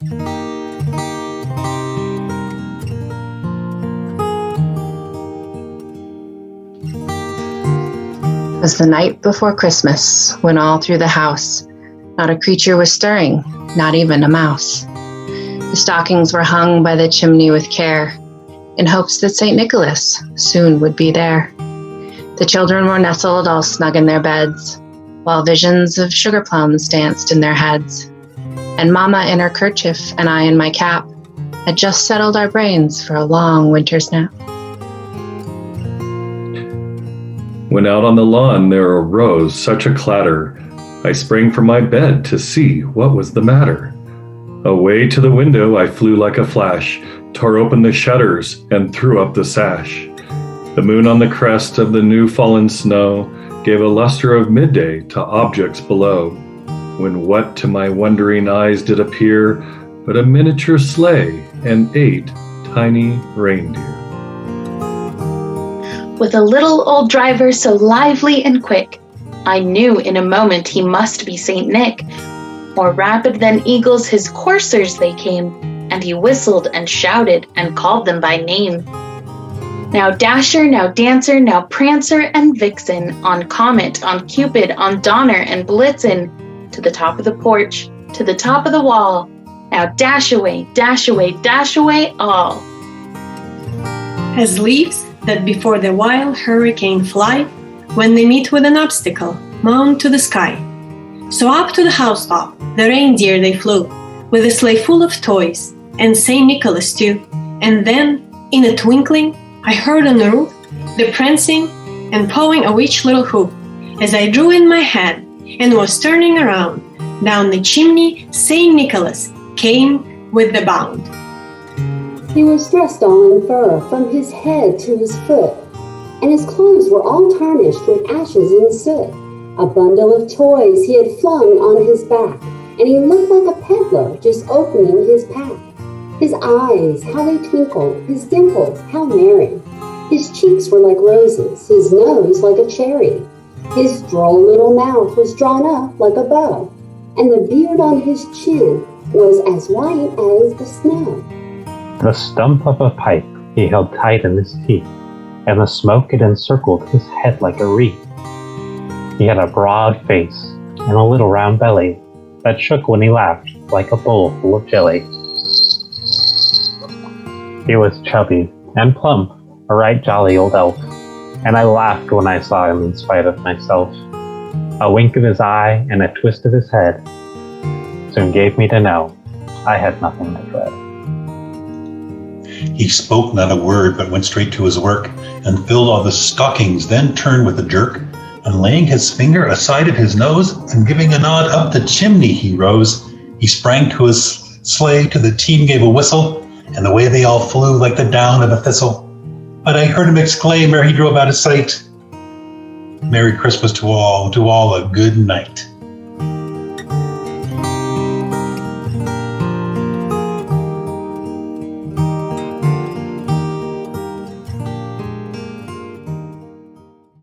It was the night before Christmas, when all through the house, not a creature was stirring, not even a mouse. The stockings were hung by the chimney with care, in hopes that St. Nicholas soon would be there. The children were nestled all snug in their beds, while visions of sugar plums danced in their heads. And Mama in her kerchief and I in my cap had just settled our brains for a long winter's nap. When out on the lawn there arose such a clatter, I sprang from my bed to see what was the matter. Away to the window I flew like a flash, tore open the shutters and threw up the sash. The moon on the crest of the new fallen snow gave a luster of midday to objects below, when what to my wondering eyes did appear but a miniature sleigh and 8 tiny reindeer. With a little old driver so lively and quick, I knew in a moment he must be Saint Nick. More rapid than eagles his coursers they came, and he whistled and shouted and called them by name. Now Dasher, now Dancer, now Prancer and Vixen, on Comet, on Cupid, on Donner and Blitzen, to the top of the porch, to the top of the wall. Now dash away, dash away, dash away all. As leaves that before the wild hurricane fly, when they meet with an obstacle, mount to the sky. So up to the housetop, the reindeer they flew, with a sleigh full of toys, and St. Nicholas too. And then, in a twinkling, I heard on the roof the prancing and pawing of each little hoof, as I drew in my head and was turning around. Down the chimney, St. Nicholas came with the bound. He was dressed all in fur from his head to his foot, and his clothes were all tarnished with ashes and soot. A bundle of toys he had flung on his back, and he looked like a peddler just opening his pack. His eyes, how they twinkled, his dimples, how merry. His cheeks were like roses, his nose like a cherry. His droll little mouth was drawn up like a bow, and the beard on his chin was as white as the snow. The stump of a pipe he held tight in his teeth, and the smoke it encircled his head like a wreath. He had a broad face and a little round belly that shook when he laughed like a bowl full of jelly. He was chubby and plump, a right jolly old elf, and I laughed when I saw him in spite of myself. A wink of his eye and a twist of his head soon gave me to know I had nothing to dread. He spoke not a word, but went straight to his work, and filled all the stockings, then turned with a jerk, and laying his finger aside of his nose, and giving a nod up the chimney he rose. He sprang to his sleigh, to the team gave a whistle, and away they all flew like the down of a thistle. But I heard him exclaim ere he drove out of sight, "Merry Christmas to all a good night."